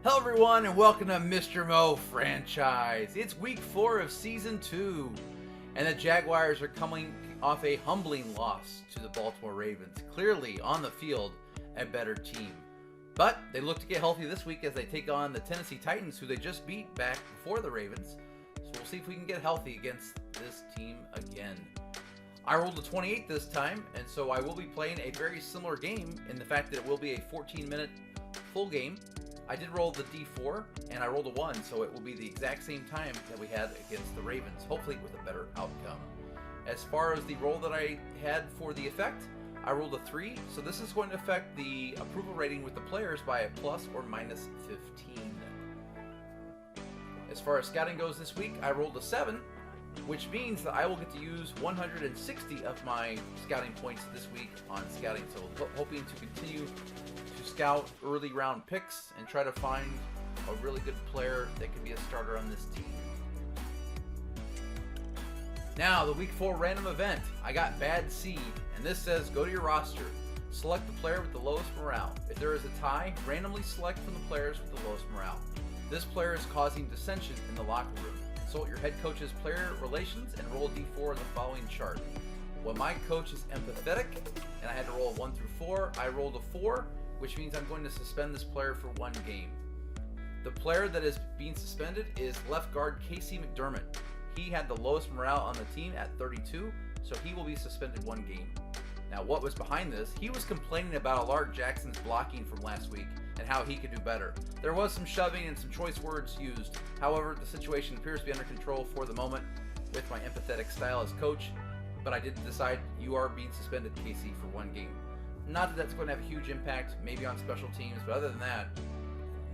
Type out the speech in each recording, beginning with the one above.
Hello everyone and welcome to Mr.MoFranchise. It's week 4 of season 2 and the Jaguars are coming off a humbling loss to the Baltimore Ravens. Clearly on the field a better team. But they look to get healthy this week as they take on the Tennessee Titans, who they just beat back before the Ravens. So we'll see if we can get healthy against this team again. I rolled a 28 this time, and so I will be playing a very similar game in the fact that it will be a 14-minute full game. I did roll the D4, and I rolled a 1, so it will be the exact same time that we had against the Ravens, hopefully with a better outcome. As far as the roll that I had for the effect, I rolled a 3, so this is going to affect the approval rating with the players by a plus or minus 15. As far as scouting goes this week, I rolled a 7, which means that I will get to use 160 of my scouting points this week on scouting. So hoping to continue to scout early round picks and try to find a really good player that can be a starter on this team. Now, the week 4 random event. I got bad seed, and this says go to your roster. Select the player with the lowest morale. If there is a tie, randomly select from the players with the lowest morale. This player is causing dissension in the locker room. Consult your head coach's player relations and roll a d4 in the following chart. When my coach is empathetic, and I had to roll a 1 through 4, I rolled a 4, which means I'm going to suspend this player for 1 game. The player that is being suspended is left guard Casey McDermott. He had the lowest morale on the team at 32, so he will be suspended 1 game. Now, what was behind this? He was complaining about Alaric Jackson's blocking from last week and how he could do better. There was some shoving and some choice words used. However, the situation appears to be under control for the moment with my empathetic style as coach, but I did decide you are being suspended, Casey, for 1 game. Not that that's going to have a huge impact, maybe on special teams, but other than that,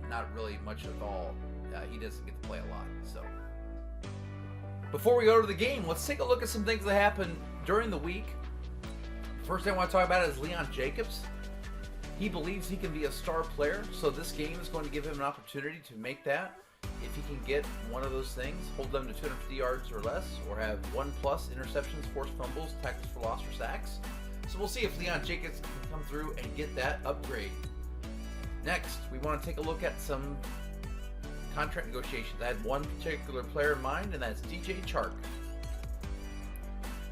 not really much at all. He doesn't get to play a lot, so. Before we go to the game, let's take a look at some things that happened during the week. First thing I want to talk about is Leon Jacobs. He believes he can be a star player, so this game is going to give him an opportunity to make that. If he can get one of those things, hold them to 250 yards or less, or have 1+ interceptions, forced fumbles, tackles for loss, or sacks. So we'll see if Leon Jacobs can come through and get that upgrade. Next, we want to take a look at some contract negotiations. I had one particular player in mind, and that's DJ Chark.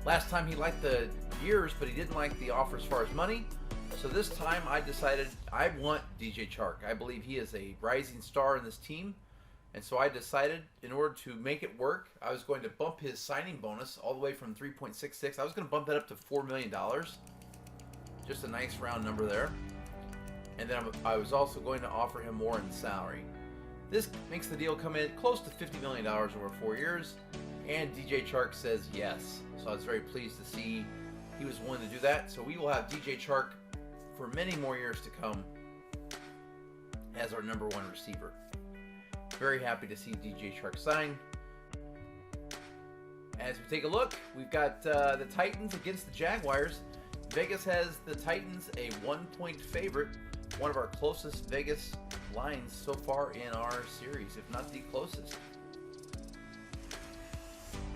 Last time he liked the years, but he didn't like the offer as far as money. So this time I decided I want DJ Chark. I believe he is a rising star in this team. And so I decided in order to make it work, I was going to bump his signing bonus all the way from 3.66. I was going to bump that up to $4 million. Just a nice round number there. And then I was also going to offer him more in salary. This makes the deal come in close to $50 million over 4 years. And DJ Chark says yes. So I was very pleased to see he was willing to do that. So we will have DJ Chark for many more years to come as our #1 receiver. Very happy to see DJ Chark sign. As we take a look, we've got the Titans against the Jaguars. Vegas has the Titans a 1-point favorite, one of our closest Vegas lines so far in our series, if not the closest.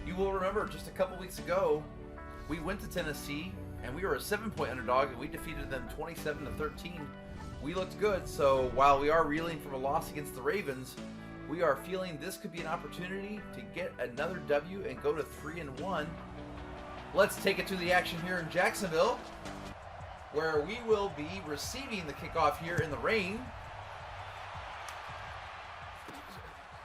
You will remember just a couple weeks ago, we went to Tennessee and we were a 7-point underdog and we defeated them 27-13. We looked good, so while we are reeling from a loss against the Ravens, we are feeling this could be an opportunity to get another W and go to 3-1. Let's take it to the action here in Jacksonville, where we will be receiving the kickoff here in the rain.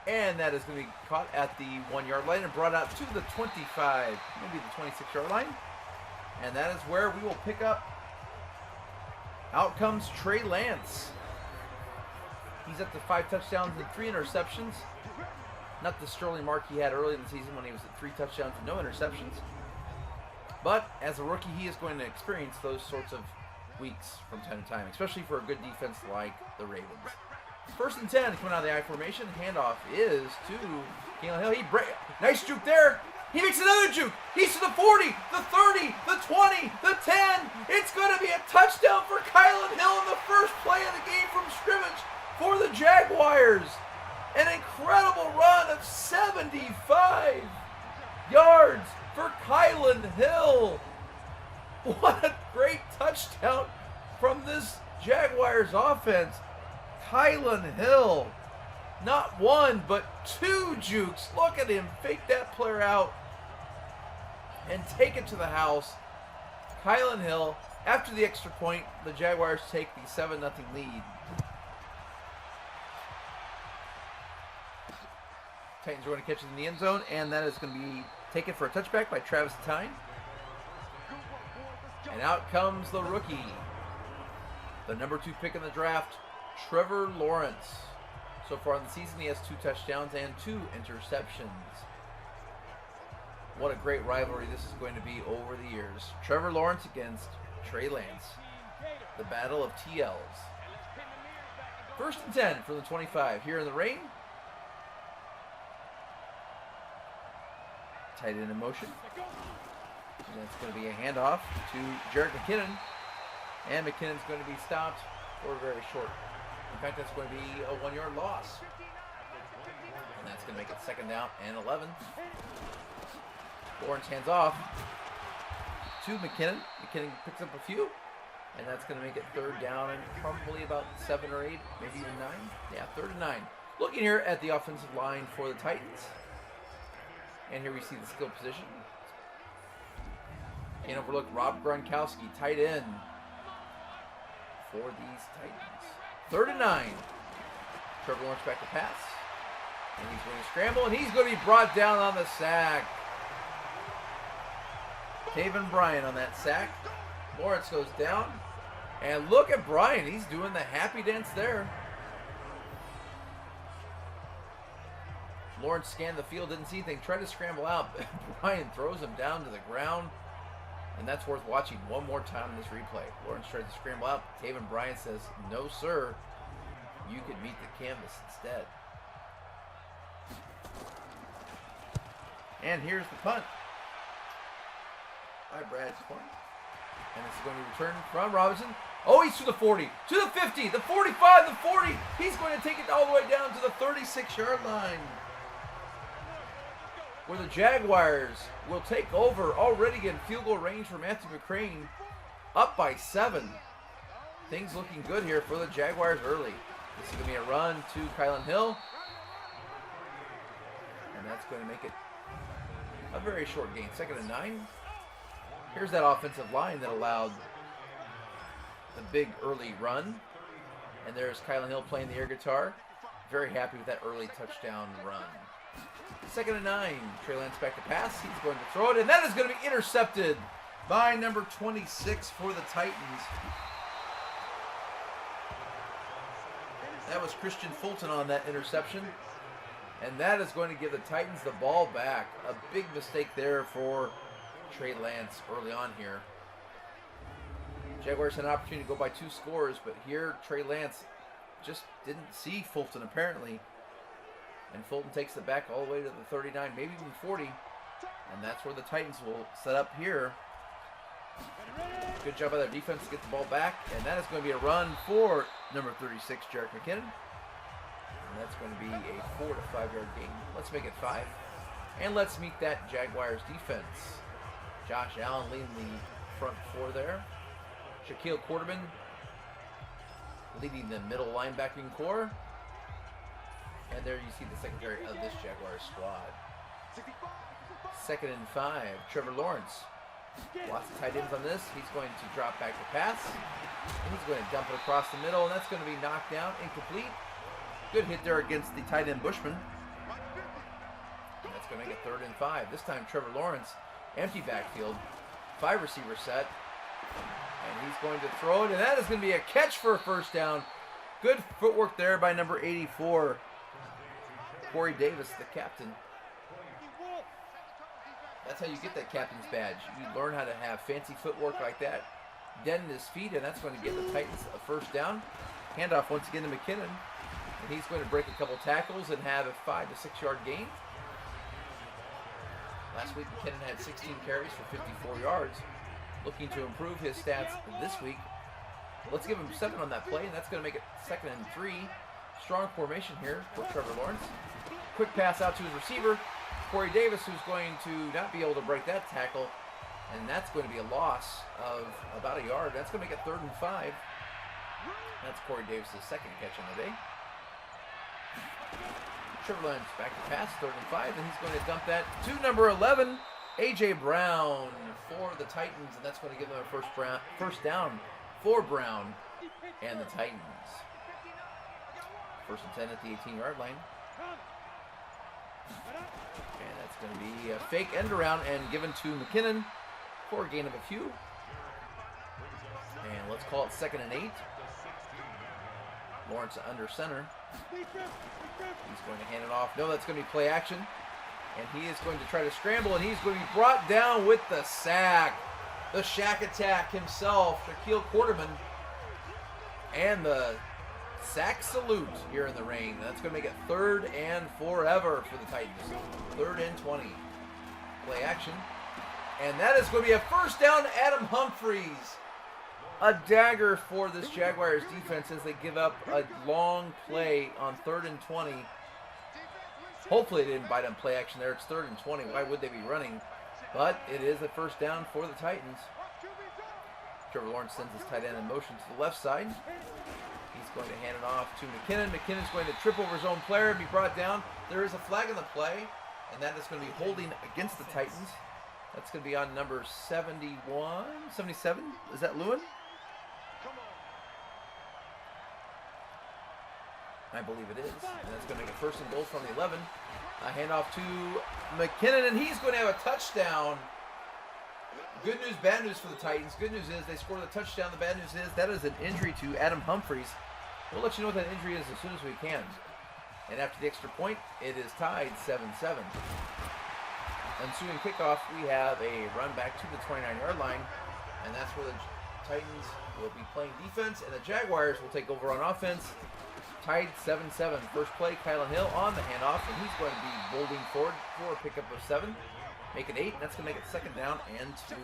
And that is going to be caught at the 1-yard line and brought out to the 25, maybe the 26-yard line. And that is where we will pick up. Out comes Trey Lance. He's up to 5 touchdowns and 3 interceptions. Not the sterling mark he had early in the season when he was at 3 touchdowns and no interceptions. But as a rookie, he is going to experience those sorts of weeks from time to time, especially for a good defense like the Ravens. 1st and 10 coming out of the I formation. Handoff is to Kalen Hill. Nice juke there. He makes another juke. He's to the 40, the 30, the 20, the 10. It's going to be a touchdown for Kalen Hill in the first play of the game from scrimmage for the Jaguars. An incredible run of 75 yards for Kalen Hill. What a great touchdown from this Jaguars offense. Kalen Hill Not one, but two jukes. Look at him fake that player out and take it to the house. Kylan Hill, after the extra point, the Jaguars take the 7-0 lead. Titans are going to catch it in the end zone, and that is going to be taken for a touchback by Travis Tyne. And out comes the rookie, the number 2 pick in the draft, Trevor Lawrence. So far in the season, he has 2 touchdowns and 2 interceptions. What a great rivalry this is going to be over the years. Trevor Lawrence against Trey Lance. The battle of TLs. 1st and 10 from the 25. Here in the rain. Tight end in motion. And that's going to be a handoff to Jarrett McKinnon. And McKinnon's going to be stopped for very short. In fact, that's going to be a 1-yard loss. And that's going to make it 2nd down and 11. Lawrence hands off to McKinnon. McKinnon picks up a few. And that's going to make it 3rd down and probably about 7 or 8, maybe even 9. Yeah, 3rd and 9. Looking here at the offensive line for the Titans. And here we see the skill position. Can't overlook Rob Gronkowski, tight end for these Titans. 3rd and 9. Trevor Lawrence back to pass. And he's going to scramble, and he's going to be brought down on the sack. Taven Bryan on that sack. Lawrence goes down. And look at Bryan. He's doing the happy dance there. Lawrence scanned the field, didn't see anything, tried to scramble out. Bryan throws him down to the ground. And that's worth watching one more time in this replay. Lawrence tried to scramble out. Taven Bryan says, no, sir. You could meet the canvas instead. And here's the punt by Brad Corn. And it's going to return from Robinson. Oh, he's to the 40, to the 50, the 45, the 40. He's going to take it all the way down to the 36-yard line, where the Jaguars will take over, already in field goal range for Matthew McCrane, up by 7. Things looking good here for the Jaguars early. This is going to be a run to Kylan Hill. And that's going to make it a very short gain. 2nd and 9. Here's that offensive line that allowed the big early run. And there's Kylan Hill playing the air guitar. Very happy with that early touchdown run. 2nd and 9. Trey Lance back to pass. He's going to throw it, and that is going to be intercepted by number 26 for the Titans. That was Christian Fulton on that interception. And that is going to give the Titans the ball back. A big mistake there for Trey Lance early on here. Jaguars had an opportunity to go by 2 scores, but here Trey Lance just didn't see Fulton apparently. And Fulton takes it back all the way to the 39, maybe even 40. And that's where the Titans will set up here. Good job by their defense to get the ball back. And that is going to be a run for number 36, Jarrett McKinnon. And that's going to be a 4 to 5 yard gain. Let's make it 5. And let's meet that Jaguars defense. Josh Allen leading the front 4 there. Shaquille Quarterman leading the middle linebacking core. And there you see the secondary of this Jaguars squad. 2nd and 5. Trevor Lawrence. Lots of tight ends on this. He's going to drop back to pass. And he's going to dump it across the middle. And that's going to be knocked down, incomplete. Good hit there against the tight end Bushman. And that's going to make it 3rd and 5. This time Trevor Lawrence, empty backfield. 5 receiver set. And he's going to throw it. And that is going to be a catch for a 1st down. Good footwork there by number 84. Corey Davis, the captain. That's how you get that captain's badge. You learn how to have fancy footwork like that. Denting his feet, and that's going to get the Titans a 1st down. Handoff once again to McKinnon. And he's going to break a couple tackles and have a 5 to 6 yard gain. Last week, McKinnon had 16 carries for 54 yards. Looking to improve his stats this week. Let's give him 7 on that play, and that's going to make it 2nd and 3. Strong formation here for Trevor Lawrence. Quick pass out to his receiver, Corey Davis, who's going to not be able to break that tackle. And that's going to be a loss of about a yard. That's going to make it 3rd and 5. That's Corey Davis' 2nd catch on the day. Trevor Lawrence back to pass, 3rd and 5, and he's going to dump that to number 11, A.J. Brown for the Titans, and that's going to give them a first down for Brown and the Titans. 1st and 10 at the 18-yard line. And that's going to be a fake end around and given to McKinnon for a gain of a few. And let's call it 2nd and 8. Lawrence under center. He's going to hand it off. No, that's going to be play action. And he is going to try to scramble, and he's going to be brought down with the sack. The Shack Attack himself, Shaquille Quarterman. And the sack salute here in the rain. That's going to make it 3rd and forever for the Titans. 3rd and 20. Play action. And that is going to be a first down, Adam Humphries. A dagger for this Jaguars defense as they give up a long play on 3rd and 20. Hopefully they didn't bite on play action there. It's 3rd and 20. Why would they be running? But it is a first down for the Titans. Trevor Lawrence sends his tight end in motion to the left side. He's going to hand it off to McKinnon. McKinnon's going to trip over his own player and be brought down. There is a flag on the play, and that is going to be holding against the Titans. That's going to be on number 71, 77. Is that Lewin? I believe it is. And that's going to make it 1st and goal from the 11. A handoff to McKinnon, and he's going to have a touchdown. Good news, bad news for the Titans. Good news is they scored a touchdown. The bad news is that is an injury to Adam Humphries. We'll let you know what that injury is as soon as we can. And after the extra point, it is tied 7-7. Ensuing kickoff, we have a run back to the 29-yard line, and that's where the Titans will be playing defense, and the Jaguars will take over on offense. Tied 7-7. First play, Kylan Hill on the handoff, and he's going to be bolting forward for a pickup of 7. Make it 8, and that's going to make it 2nd down and 2.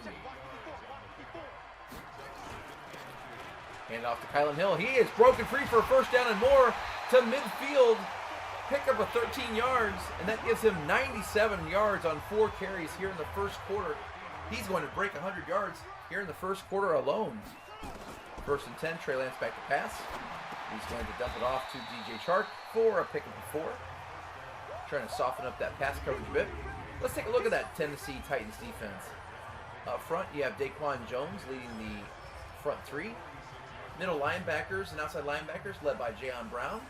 Hand off to Kylan Hill. He is broken free for a first down and more to midfield. Pickup of 13 yards, and that gives him 97 yards on 4 carries here in the first quarter. He's going to break 100 yards here in the first quarter alone. 1st and 10, Trey Lance back to pass. He's going to dump it off to DJ Chark for a pickup of 4. Trying to soften up that pass coverage a bit. Let's take a look at that Tennessee Titans defense. Up front, you have Daquan Jones leading the front 3. Middle linebackers and outside linebackers led by Jayon Brown.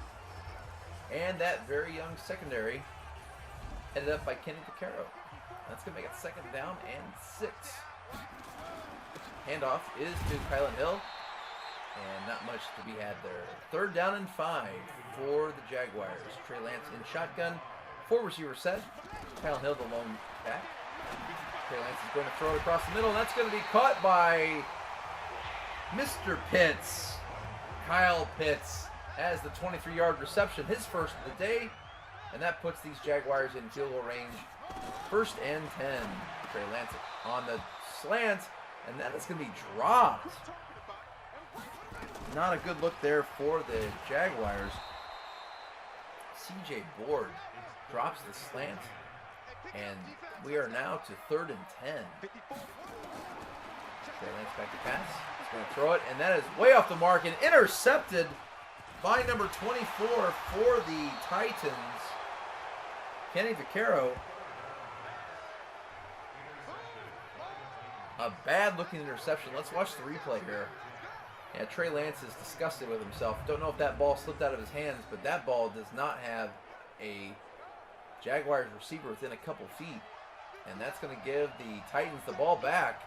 And that very young secondary headed up by Kenny Vaccaro. That's going to make it 2nd down and 6. Handoff is to Kylan Hill. And not much to be had there. 3rd down and 5 for the Jaguars. Trey Lance in shotgun. 4 receiver set. Kylan Hill the lone back. Trey Lance is going to throw it across the middle, and that's going to be caught by Mr. Pitts. Kyle Pitts has the 23-yard reception, his first of the day, and that puts these Jaguars in field goal range. 1st and 10. Trey Lance on the slant, and that is going to be dropped. Not a good look there for the Jaguars. C.J. Board drops the slant, and we are now to 3rd and 10. Trey Lance back to pass. He's going to throw it, and that is way off the mark and intercepted by number 24 for the Titans, Kenny Vaccaro. A bad-looking interception. Let's watch the replay here. Yeah, Trey Lance is disgusted with himself. Don't know if that ball slipped out of his hands, but that ball does not have a Jaguars receiver within a couple feet. And that's going to give the Titans the ball back.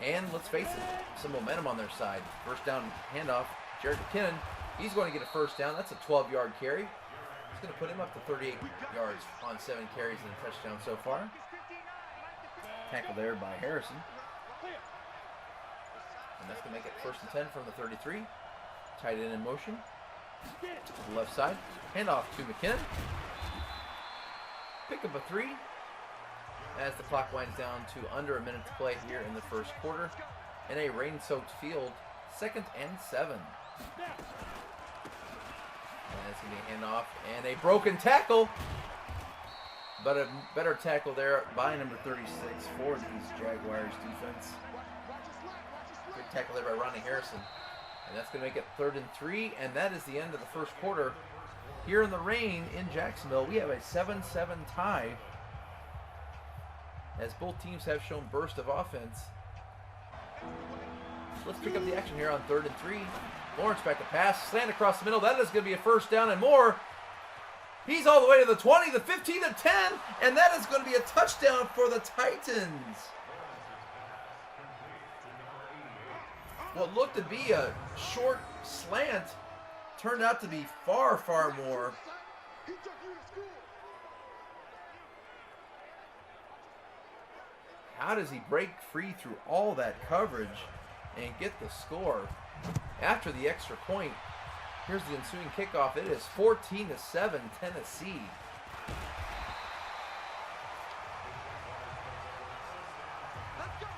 And let's face it, some momentum on their side. First down handoff, Jared McKinnon. He's going to get a first down. That's a 12-yard carry. It's going to put him up to 38 yards on 7 carries and a touchdown so far. Tackle there by Harrison. And that's going to make it 1st and 10 from the 33. Tight end in motion. To the left side. Handoff to McKinnon. Pick up a 3. As the clock winds down to under a minute to play here in the first quarter. In a rain-soaked field. 2nd and 7. And it's going to be a handoff and a broken tackle. But a better tackle there by number 36 for these Jaguars defense. Good tackle there by Ronnie Harrison. And that's going to make it 3rd and 3. And that is the end of the first quarter here in the rain in Jacksonville. We have a 7-7 tie, as both teams have shown burst of offense. Let's pick up the action here on 3rd and 3. Lawrence back to pass, slant across the middle. That is going to be a first down and more. He's all the way to the 20, the 15, the 10, and that is going to be a touchdown for the Titans. What looked to be a short slant turned out to be far, far more. How does he break free through all that coverage and get the score after the extra point? Here's the ensuing kickoff. It is 14-7 Tennessee.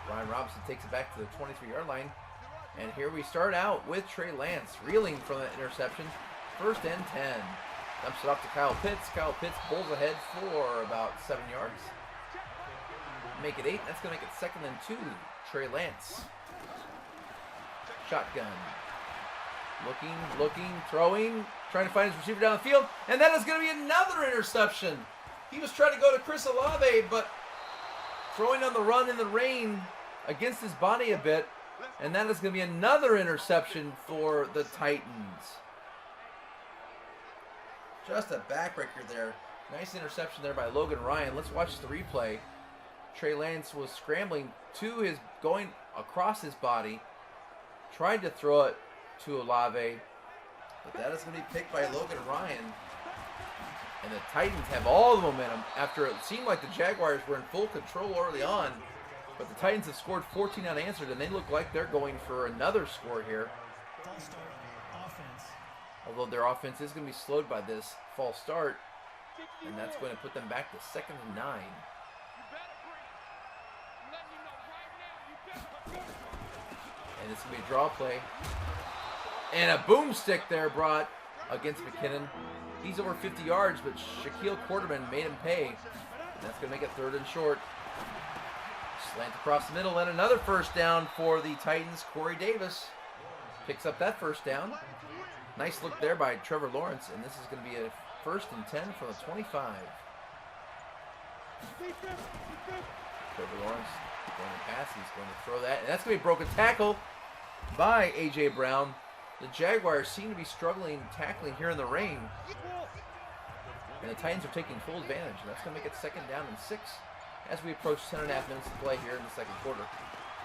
Brian Robinson takes it back to the 23-yard line. And here we start out with Trey Lance reeling from that interception. 1st and 10. Dumps it off to Kyle Pitts. Kyle Pitts pulls ahead for about 7 yards. Make it 8. That's going to make it 2nd and 2. Trey Lance. Shotgun. Looking, throwing, trying to find his receiver down the field, and that is going to be another interception. He was trying to go to Chris Olave, but throwing on the run in the rain against his body a bit, and that is going to be another interception for the Titans. Just a backbreaker there. Nice interception there by Logan Ryan. Let's watch the replay. Trey Lance was scrambling going across his body, tried to throw it to Olave, but that is going to be picked by Logan Ryan. And the Titans have all the momentum after it seemed like the Jaguars were in full control early on, but the Titans have scored 14 unanswered, and they look like they're going for another score here. Although their offense is going to be slowed by this false start, and that's going to put them back to 2nd and 9. And it's going to be a draw play. And a boomstick there brought against McKinnon. He's over 50 yards, but Shaquille Quarterman made him pay. And that's going to make it 3rd and short. Slant across the middle, and another first down for the Titans. Corey Davis picks up that first down. Nice look there by Trevor Lawrence, and this is going to be a 1st and 10 from the 25. Trevor Lawrence going to pass. He's going to throw that, and that's going to be a broken tackle by A.J. Brown. The Jaguars seem to be struggling tackling here in the rain, and the Titans are taking full advantage, and that's going to make it 2nd down and 6 as we approach 10.5 minutes to play here in the 2nd quarter.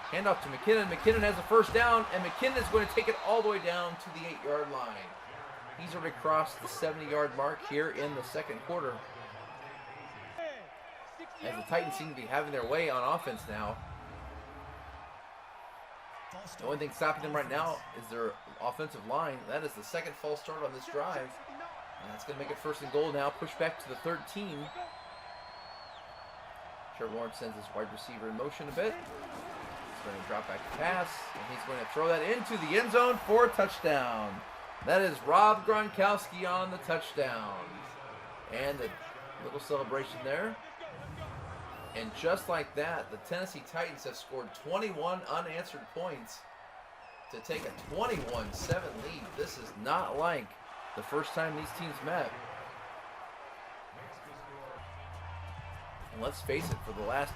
Handoff to McKinnon. McKinnon has a first down, and McKinnon is going to take it all the way down to the 8-yard line. He's already crossed the 70-yard mark here in the 2nd quarter. As the Titans seem to be having their way on offense now. The only thing stopping them right now is their offensive line. That is the 2nd false start on this drive. And that's going to make it 1st and goal now. Push back to the 13. Trevor Lawrence sends his wide receiver in motion a bit. He's going to drop back to pass, and he's going to throw that into the end zone for a touchdown. That is Rob Gronkowski on the touchdown. And a little celebration there. And just like that, the Tennessee Titans have scored 21 unanswered points to take a 21-7 lead. This is not like the first time these teams met. And let's face it, for the last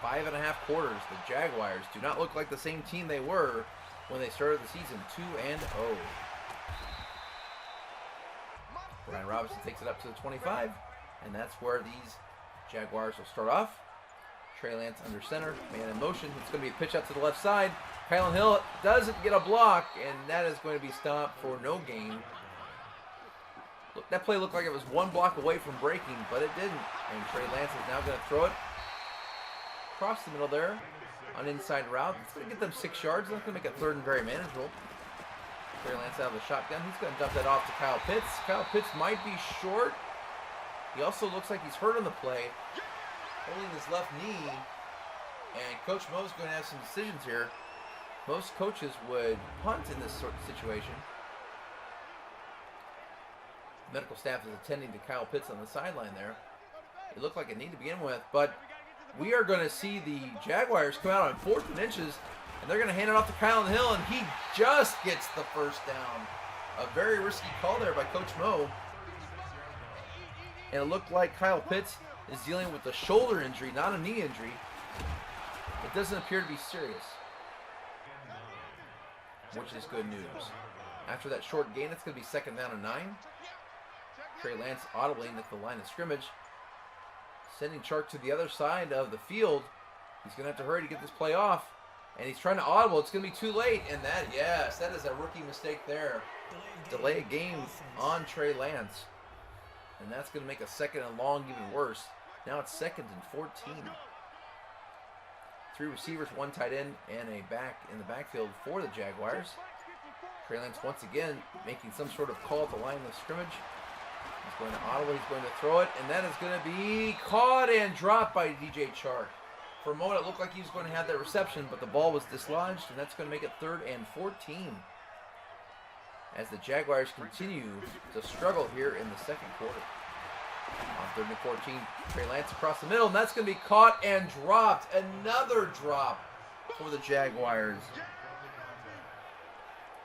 5.5 quarters, the Jaguars do not look like the same team they were when they started the season 2-0. Brian Robinson takes it up to the 25, and that's where these Jaguars will start off. Trey Lance under center, man in motion. It's going to be a pitch out to the left side. Kylan Hill doesn't get a block, and that is going to be stopped for no gain. Look, that play looked like it was one block away from breaking, but it didn't. And Trey Lance is now going to throw it across the middle there on inside route. It's going to get them 6 yards. That's going to make it 3rd and very manageable. Trey Lance out of the shotgun. He's going to dump that off to Kyle Pitts. Kyle Pitts might be short. He also looks like he's hurt on the play, holding his left knee. And Coach Mo's going to have some decisions here. Most coaches would punt in this sort of situation. The medical staff is attending to Kyle Pitts on the sideline there. It looked like a need to begin with, but we are going to see the Jaguars come out on 4th and inches, and they're going to hand it off to Kylan Hill, and he just gets the first down. A very risky call there by Coach Mo. and it looked like Kyle Pitts is dealing with a shoulder injury, not a knee injury. It doesn't appear to be serious, which is good news. After that short gain, it's going to be 2nd down and 9. Trey Lance audibly at the line of scrimmage, sending Chark to the other side of the field. He's going to have to hurry to get this play off, and he's trying to audible. It's going to be too late, and that is a rookie mistake there. Delay a game on Trey Lance, and that's going to make a 2nd and long even worse. Now it's 2nd and 14. 3 receivers, 1 tight end, and a back in the backfield for the Jaguars. Trey Lance once again making some sort of call at the line of scrimmage. He's going to audible, he's going to throw it, and that is going to be caught and dropped by DJ Chark. For a moment, it looked like he was going to have that reception, but the ball was dislodged, and that's going to make it 3rd and 14. As the Jaguars continue to struggle here in the 2nd quarter. On 3rd and 14, Trey Lance across the middle, and that's going to be caught and dropped. Another drop for the Jaguars.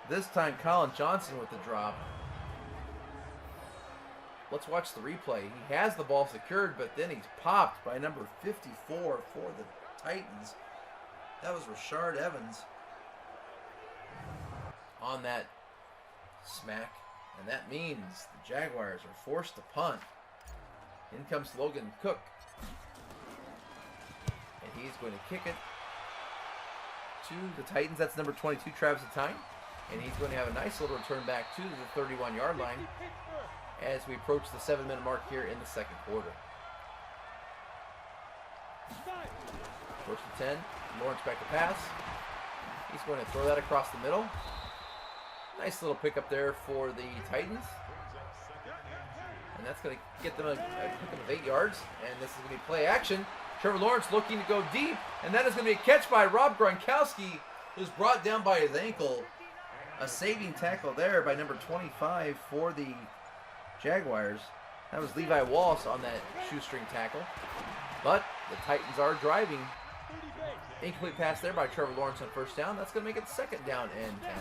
This time, Colin Johnson with the drop. Let's watch the replay. He has the ball secured, but then he's popped by number 54 for the Titans. That was Rashard Evans on that smack, and that means the Jaguars are forced to punt. In comes Logan Cook, and he's going to kick it to the Titans. That's number 22, Travis Etienne, and he's going to have a nice little return back to the 31-yard line as we approach the 7-minute mark here in the 2nd quarter. 1st and 10, Lawrence back to pass. He's going to throw that across the middle. Nice little pickup there for the Titans. And that's going to get them a pickup of 8 yards. And this is going to be play action. Trevor Lawrence looking to go deep. And that is going to be a catch by Rob Gronkowski, who's brought down by his ankle. A saving tackle there by number 25 for the Jaguars. That was Levi Wallace on that shoestring tackle. But the Titans are driving. Incomplete pass there by Trevor Lawrence on 1st down. That's going to make it 2nd down and 10.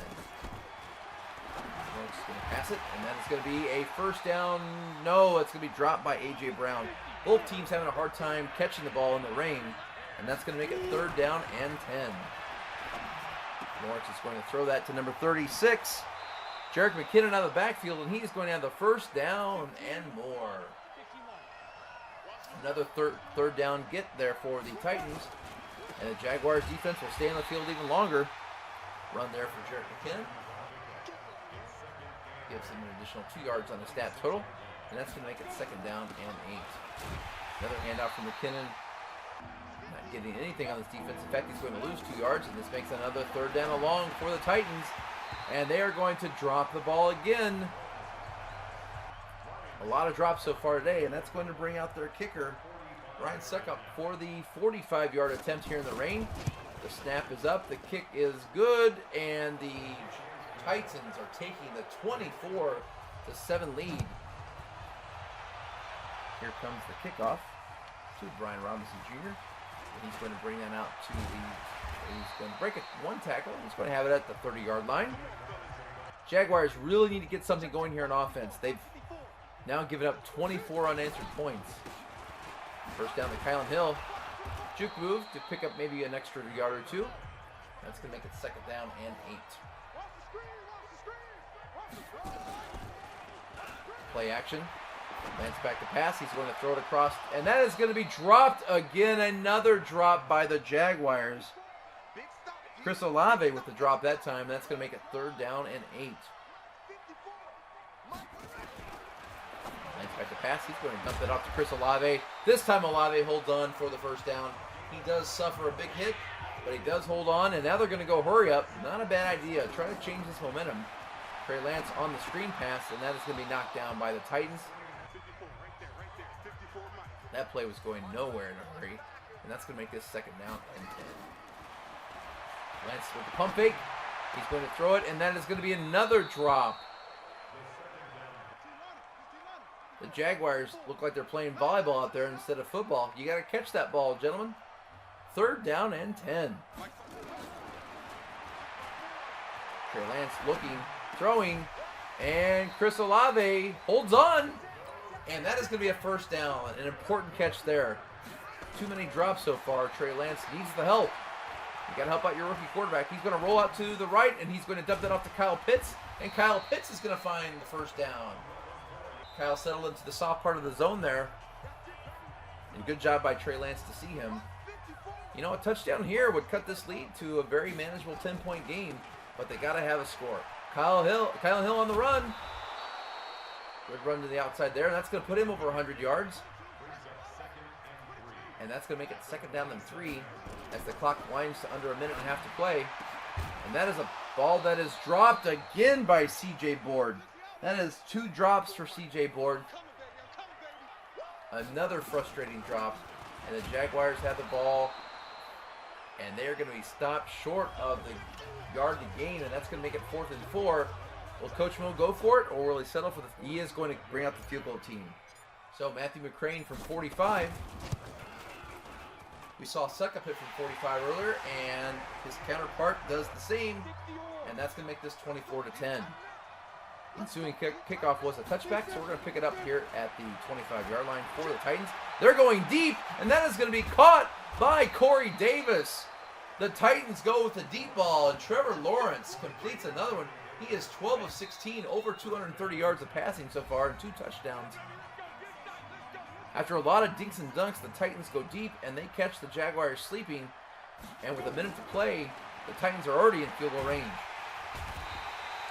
Lawrence is going to pass it, and that is going to be a 1st down. No, it's going to be dropped by A.J. Brown. Both teams having a hard time catching the ball in the rain, and that's going to make it 3rd down and 10. Lawrence is going to throw that to number 36. Jerick McKinnon out of the backfield, and he's going to have the 1st down and more. Another third down get there for the Titans. And the Jaguars defense will stay on the field even longer. Run there for Jerick McKinnon. Gives him an additional 2 yards on the stat total. And that's going to make it 2nd down and 8. Another handout from McKinnon. Not getting anything on this defense. In fact, he's going to lose 2 yards. And this makes another 3rd down and long for the Titans. And they are going to drop the ball again. A lot of drops so far today, and that's going to bring out their kicker, Ryan Suckup, for the 45-yard attempt here in the rain. The snap is up, the kick is good, and the Titans are taking the 24-7 lead. Here comes the kickoff to Brian Robinson Jr. And he's going to bring that out to he's going to break it 1 tackle. He's going to have it at the 30-yard line. Jaguars really need to get something going here on offense. They've now given up 24 unanswered points. 1st down to Kylan Hill. Juke move to pick up maybe an extra yard or 2. That's going to make it 2nd down and 8. Play action. Lance back to pass. He's going to throw it across. And that is going to be dropped again. Another drop by the Jaguars. Chris Olave with the drop that time. That's going to make it 3rd down and 8. Lance back to pass. He's going to dump it off to Chris Olave. This time Olave holds on for the 1st down. He does suffer a big hit, but he does hold on. And now they're going to go hurry up. Not a bad idea. Try to change this momentum. Trey Lance on the screen pass, and that is going to be knocked down by the Titans. That play was going nowhere in a hurry, and that's going to make this 2nd down and 10. Lance with the pump fake. He's going to throw it, and that is going to be another drop. The Jaguars look like they're playing volleyball out there instead of football. You got to catch that ball, gentlemen. 3rd down and 10. Trey Lance looking, throwing, and Chris Olave holds on. And that is going to be a first down. An important catch there. Too many drops so far. Trey Lance needs the help. You got to help out your rookie quarterback. He's going to roll out to the right, and he's going to dump that off to Kyle Pitts. And Kyle Pitts is going to find the first down. Kyle settled into the soft part of the zone there. And good job by Trey Lance to see him. You know, a touchdown here would cut this lead to a very manageable 10-point game, but they got to have a score. Kyle Hill on the run. Good run to the outside there, and that's going to put him over 100 yards. And that's going to make it second down and 3 as the clock winds to under a minute and a half to play. And that is a ball that is dropped again by C.J. Board. That is 2 drops for C.J. Board. Another frustrating drop. And the Jaguars have the ball. And they're going to be stopped short of the yard to gain. And that's going to make it 4th and 4. Will Coach Mo go for it, or will he settle for the... He is going to bring out the field goal team. So Matthew McCrane from 45. We saw Suckup hit from 45 earlier, and his counterpart does the same, and that's going to make this 24-10. Ensuing kickoff was a touchback, so we're going to pick it up here at the 25-yard line for the Titans. They're going deep, and that is going to be caught by Corey Davis. The Titans go with a deep ball, and Trevor Lawrence completes another one. He is 12 of 16, over 230 yards of passing so far, and 2 touchdowns. After a lot of dinks and dunks, the Titans go deep, and they catch the Jaguars sleeping. And with a minute to play, the Titans are already in field goal range.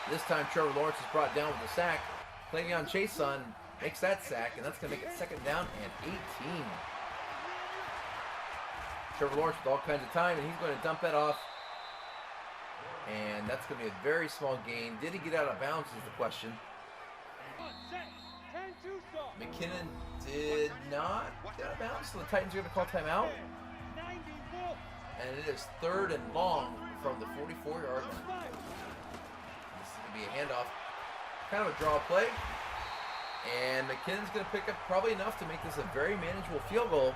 This time, Trevor Lawrence is brought down with a sack. Clayton Chason makes that sack, and that's going to make it second down and 18. Trevor Lawrence with all kinds of time, and he's going to dump that off. And that's going to be a very small gain. Did he get out of bounds is the question. McKinnon did not get out of bounds, so the Titans are going to call timeout. And it is 3rd and long from the 44-yard line. This is going to be a handoff. Kind of a draw play. And McKinnon's going to pick up probably enough to make this a very manageable field goal.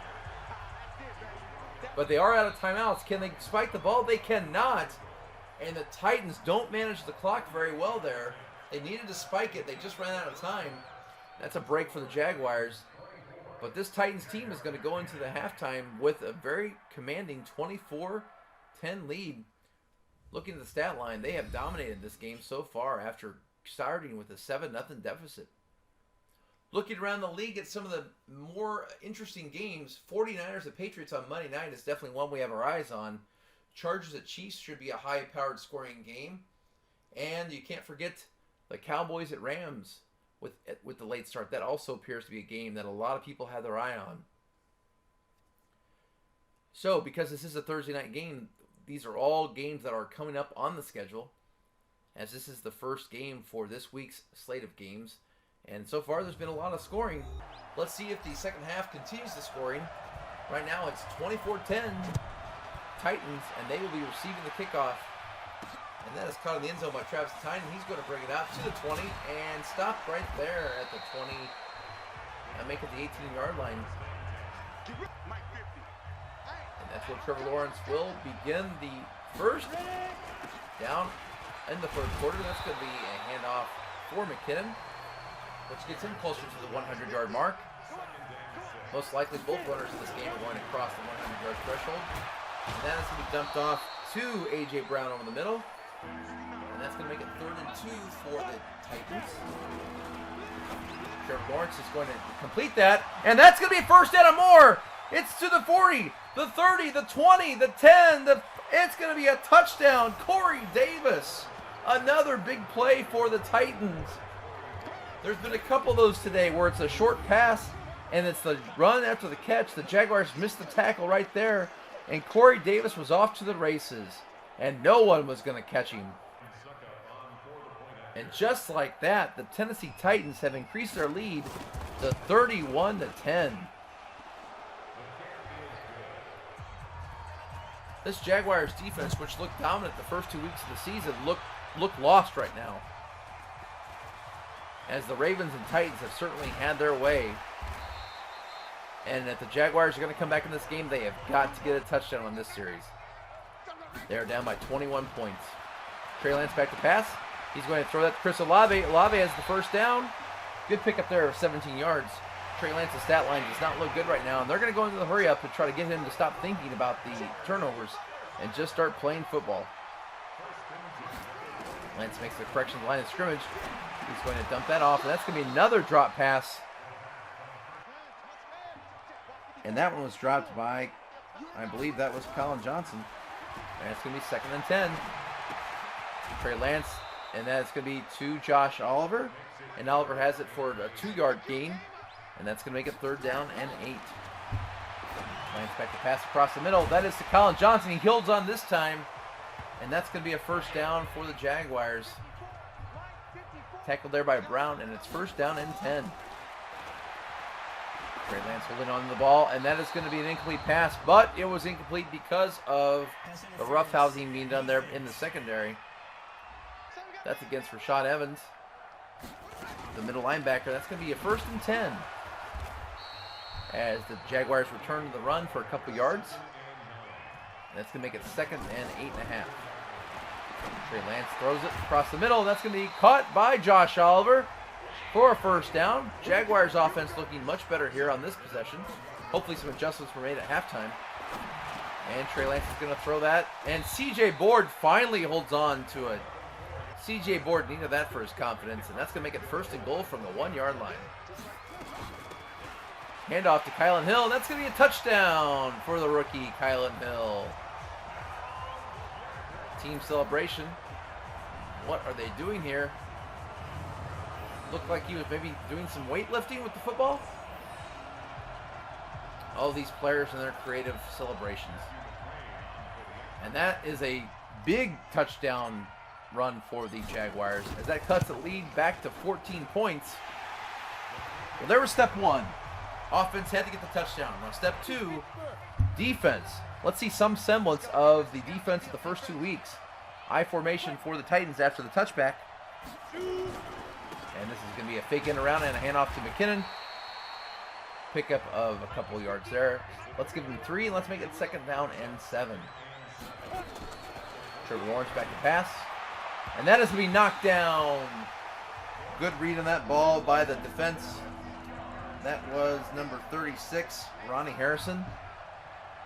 But they are out of timeouts. Can they spike the ball? They cannot. And the Titans don't manage the clock very well there. They needed to spike it. They just ran out of time. That's a break for the Jaguars. But this Titans team is going to go into the halftime with a very commanding 24-10 lead. Looking at the stat line, they have dominated this game so far after starting with a 7-0 deficit. Looking around the league at some of the more interesting games, 49ers at Patriots on Monday night is definitely one we have our eyes on. Chargers at Chiefs should be a high-powered scoring game. And you can't forget the Cowboys at Rams with the late start. That also appears to be a game that a lot of people have their eye on. So, because this is a Thursday night game, these are all games that are coming up on the schedule, as this is the first game for this week's slate of games. And so far, there's been a lot of scoring. Let's see if the second half continues the scoring. Right now, it's 24-10 Titans, and they will be receiving the kickoff. And that is caught in the end zone by Travis Etienne. He's going to bring it out to the 20 and stop right there at the 20 and make it the 18-yard line. And that's where Trevor Lawrence will begin the first down in the third quarter. That's going to be a handoff for McKinnon, which gets him closer to the 100-yard mark. Most likely both runners in this game are going to cross the 100-yard threshold. And that is going to be dumped off to A.J. Brown over the middle. And that's going to make it 3rd and 2 for the Titans. Trevor Lawrence is going to complete that. And that's going to be first down and more. It's to the 40, the 30, the 20, the 10. It's going to be a touchdown. Corey Davis. Another big play for the Titans. There's been a couple of those today where it's a short pass and it's the run after the catch. The Jaguars missed the tackle right there. And Corey Davis was off to the races. And no one was going to catch him. And just like that, the Tennessee Titans have increased their lead to 31-10. This Jaguars defense, which looked dominant the first 2 weeks of the season, look lost right now. As the Ravens and Titans have certainly had their way. And if the Jaguars are going to come back in this game, they have got to get a touchdown on this series. They are down by 21 points. Trey Lance back to pass. He's going to throw that to Chris Olave. Olave has the first down. Good pickup there of 17 yards. Trey Lance's stat line does not look good right now, and they're going to go into the hurry up to try to get him to stop thinking about the turnovers and just start playing football. Lance makes the correction to the line of scrimmage. He's going to dump that off, and that's going to be another drop pass. And that one was dropped by, I believe that was Colin Johnson. And it's going to be 2nd and 10. Trey Lance, and that's going to be to Josh Oliver. And Oliver has it for a 2-yard gain. And that's going to make it 3rd down and 8. Lance back to pass across the middle. That is to Colin Johnson. He holds on this time. And that's going to be a 1st down for the Jaguars. Tackled there by Brown, and it's 1st down and 10. Trey Lance holding on to the ball, and that is going to be an incomplete pass, but it was incomplete because of the roughhousing being done there in the secondary. That's against Rashad Evans, the middle linebacker. That's going to be a 1st and 10 as the Jaguars return to the run for a couple yards. That's going to make it 2nd and 8.5. Trey Lance throws it across the middle. That's going to be caught by Josh Oliver for a 1st down. Jaguars offense looking much better here on this possession. Hopefully some adjustments were made at halftime. And Trey Lance is going to throw that. And C.J. Board finally holds on to it. C.J. Board needed that for his confidence, and that's going to make it 1st and goal from the 1-yard line. Handoff to Kylan Hill. That's going to be a touchdown for the rookie, Kylan Hill. Team celebration. What are they doing here? Looked like he was maybe doing some weightlifting with the football. All these players and their creative celebrations. And that is a big touchdown run for the Jaguars, as that cuts the lead back to 14 points. Well, there was step 1. Offense had to get the touchdown. Now step 2, defense. Let's see some semblance of the defense of the first 2 weeks. I formation for the Titans after the touchback. And this is going to be a fake in around and a handoff to McKinnon. Pickup of a couple yards there. Let's give him 3 and let's make it 2nd down and 7. Trevor Lawrence back to pass. And that is going to be knocked down. Good read on that ball by the defense. That was number 36, Ronnie Harrison,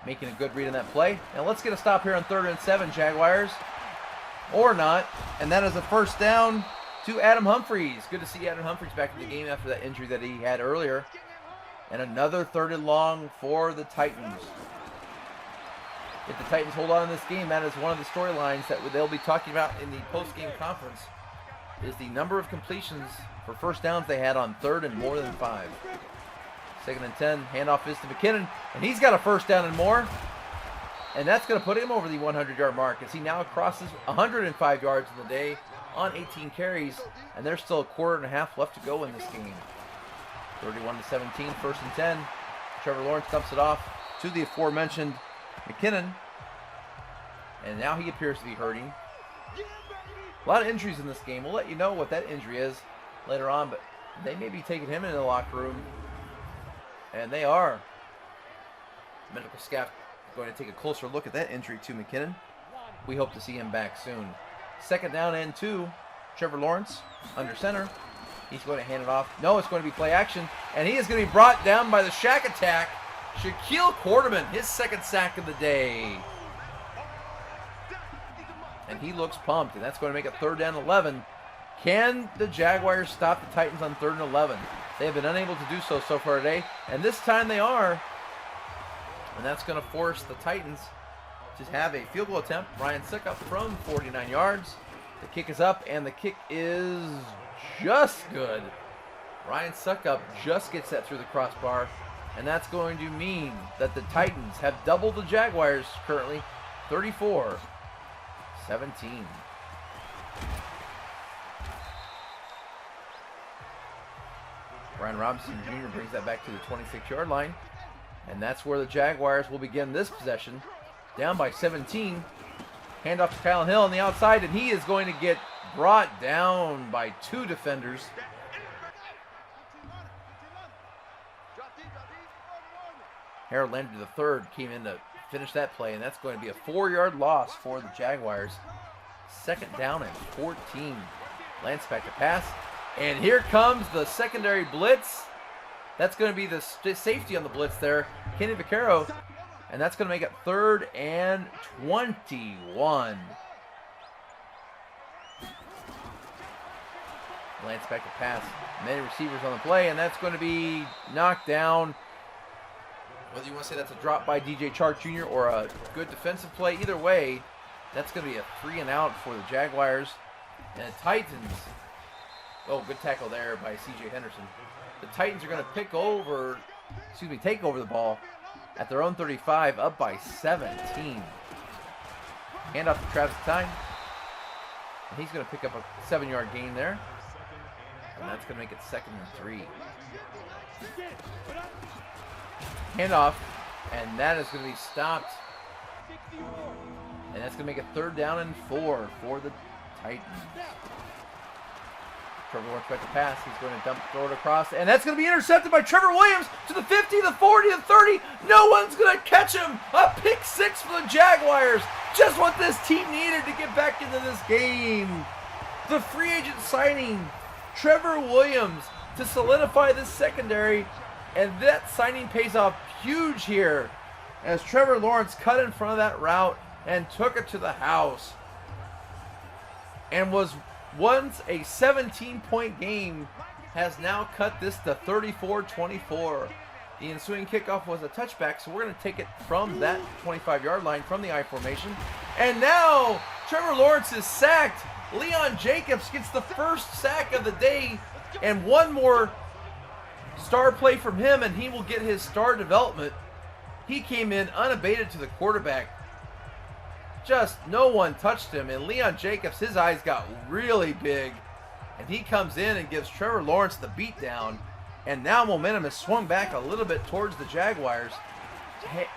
making a good read on that play. Now let's get a stop here on 3rd and 7, Jaguars. Or not. And that is a 1st down to Adam Humphries. Good to see Adam Humphries back in the game after that injury that he had earlier. And another 3rd and long for the Titans. If the Titans hold on in this game, that is one of the storylines that they'll be talking about in the post-game conference, is the number of completions for 1st downs they had on 3rd and more than 5. 2nd and 10, handoff is to McKinnon, and he's got a 1st down and more. And that's going to put him over the 100-yard mark as he now crosses 105 yards in the day on 18 carries, and there's still a quarter and a half left to go in this game. 31-17, 1st and 10. Trevor Lawrence dumps it off to the aforementioned McKinnon, and now he appears to be hurting. A lot of injuries in this game. We'll let you know what that injury is later on, but they may be taking him into the locker room, and they are. Medical staff going to take a closer look at that injury to McKinnon. We hope to see him back soon. 2nd down and 2. Trevor Lawrence under center. He's going to hand it off. No, it's going to be play action, and he is going to be brought down by the Shack Attack. Shaquille Quarterman, his 2nd sack of the day. And he looks pumped, and that's going to make it 3rd down 11. Can the Jaguars stop the Titans on 3rd and 11? They have been unable to do so far today, and this time they are. And that's going to force the Titans to have a field goal attempt. Ryan Suckup from 49 yards. The kick is up, and the kick is just good. Ryan Suckup just gets that through the crossbar, and that's going to mean that the Titans have doubled the Jaguars currently, 34-17. Brian Robinson Jr. brings that back to the 26-yard line. And that's where the Jaguars will begin this possession. Down by 17. Handoff to Kylan Hill on the outside, and he is going to get brought down by 2 defenders. Harold Landry III came in to finish that play, and that's going to be a 4-yard loss for the Jaguars. 2nd down and 14. Lance back to pass, And here comes the secondary blitz. That's going to be the safety on the blitz there, Kenny Vaccaro. And that's going to make it 3rd and 21. Lance back to pass. Many receivers on the play, and that's going to be knocked down. Whether you want to say that's a drop by DJ Chark Jr. or a good defensive play, either way, that's going to be a 3 and out for the Jaguars. And the Titans, oh, good tackle there by C.J. Henderson. The Titans are going to take over the ball at their own 35, up by 17. Handoff to Travis Tyne. And he's going to pick up a 7-yard gain there. And that's going to make it 2nd and 3. Handoff, and that is going to be stopped. And that's going to make it 3rd down and 4 for the Titans. Trevor Lawrence back to pass. He's going to throw it across, and that's going to be intercepted by Trevor Williams to the 50, the 40, the 30. No one's going to catch him. A pick 6 for the Jaguars. Just what this team needed to get back into this game. The free agent signing, Trevor Williams, to solidify this secondary, and that signing pays off huge here as Trevor Lawrence cut in front of that route and took it to the house. And was once a 17-point game, has now cut this to 34-24. The ensuing kickoff was a touchback, so we're going to take it from that 25-yard line from the I formation. And now Trevor Lawrence is sacked. Leon Jacobs gets the first sack of the day, and one more star play from him, and he will get his star development. He came in unabated to the quarterback. Just no one touched him, and Leon Jacobs, his eyes got really big, and he comes in and gives Trevor Lawrence the beatdown, and now momentum has swung back a little bit towards the Jaguars.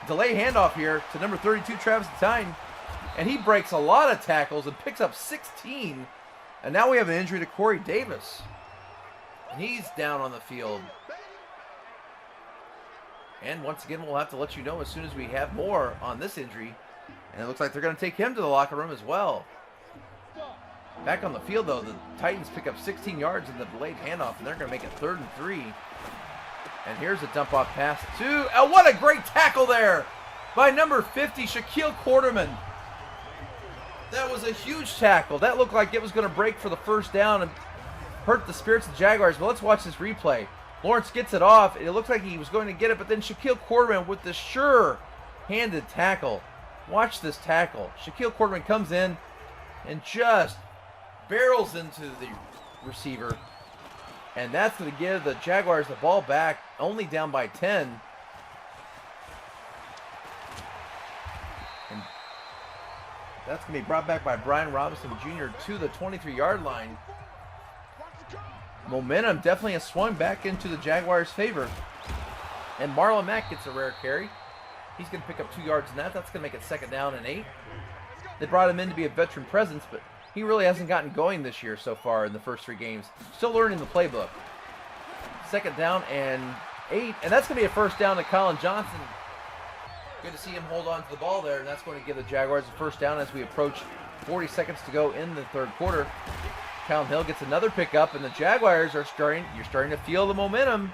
Delay handoff here to number 32, Travis Tyne, and he breaks a lot of tackles and picks up 16, and now we have an injury to Corey Davis. He's down on the field. And once again, we'll have to let you know as soon as we have more on this injury. And it looks like they're going to take him to the locker room as well. Back on the field, though, the Titans pick up 16 yards in the delayed handoff, and they're going to make it 3rd and 3. And here's a dump-off pass to... Oh, what a great tackle there by number 50, Shaquille Quarterman. That was a huge tackle. That looked like it was going to break for the first down and hurt the spirits of the Jaguars. But let's watch this replay. Lawrence gets it off. It looked like he was going to get it, but then Shaquille Quarterman with the sure-handed tackle. Watch this tackle. Shaquille Quarterman comes in and just barrels into the receiver. And that's going to give the Jaguars the ball back, only down by 10. And that's going to be brought back by Brian Robinson Jr. to the 23-yard line. Momentum definitely has swung back into the Jaguars' favor. And Marlon Mack gets a rare carry. He's going to pick up 2 yards in that. That's going to make it 2nd down and 8. They brought him in to be a veteran presence, but he really hasn't gotten going this year so far in the first 3 games. Still learning the playbook. 2nd down and 8. And that's going to be a 1st down to Colin Johnson. Good to see him hold on to the ball there, and that's going to give the Jaguars a 1st down as we approach 40 seconds to go in the 3rd quarter. Callum Hill gets another pickup, and the Jaguars are starting to feel the momentum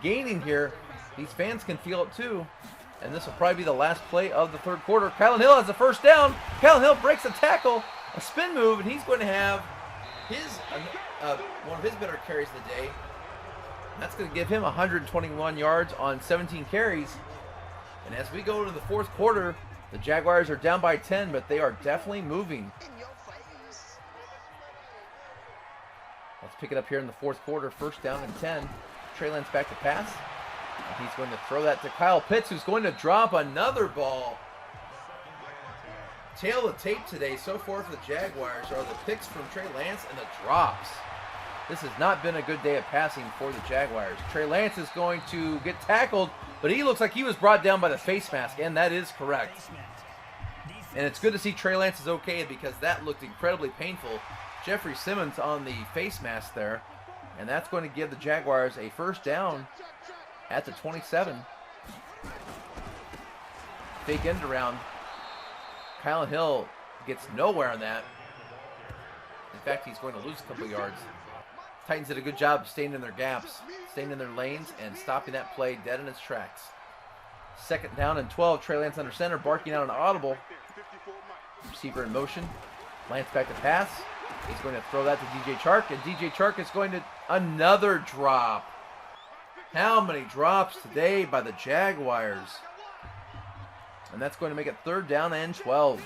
gaining here. These fans can feel it too. And this will probably be the last play of the 3rd quarter. Callum Hill has a 1st down. Callum Hill breaks a tackle, a spin move, and he's going to have one of his better carries of the day. That's going to give him 121 yards on 17 carries. And as we go to the 4th quarter, the Jaguars are down by 10, but they are definitely moving. Let's pick it up here in the 4th quarter. 1st down and 10. Trey Lance back to pass. And he's going to throw that to Kyle Pitts, who's going to drop another ball. Tail of the tape today so far for the Jaguars are the picks from Trey Lance and the drops. This has not been a good day of passing for the Jaguars. Trey Lance is going to get tackled, but he looks like he was brought down by the face mask, and that is correct. And it's good to see Trey Lance is okay because that looked incredibly painful. Jeffrey Simmons on the face mask there, and that's going to give the Jaguars a 1st down at the 27. Fake end around. Kyle Hill gets nowhere on that. In fact, he's going to lose a couple yards. Titans did a good job of staying in their gaps, staying in their lanes, and stopping that play dead in its tracks. 2nd down and 12. Trey Lance under center, barking out an audible. Receiver in motion. Lance back to pass. He's going to throw that to DJ Chark, and DJ Chark is going to another drop. How many drops today by the Jaguars? And that's going to make it 3rd down and 12.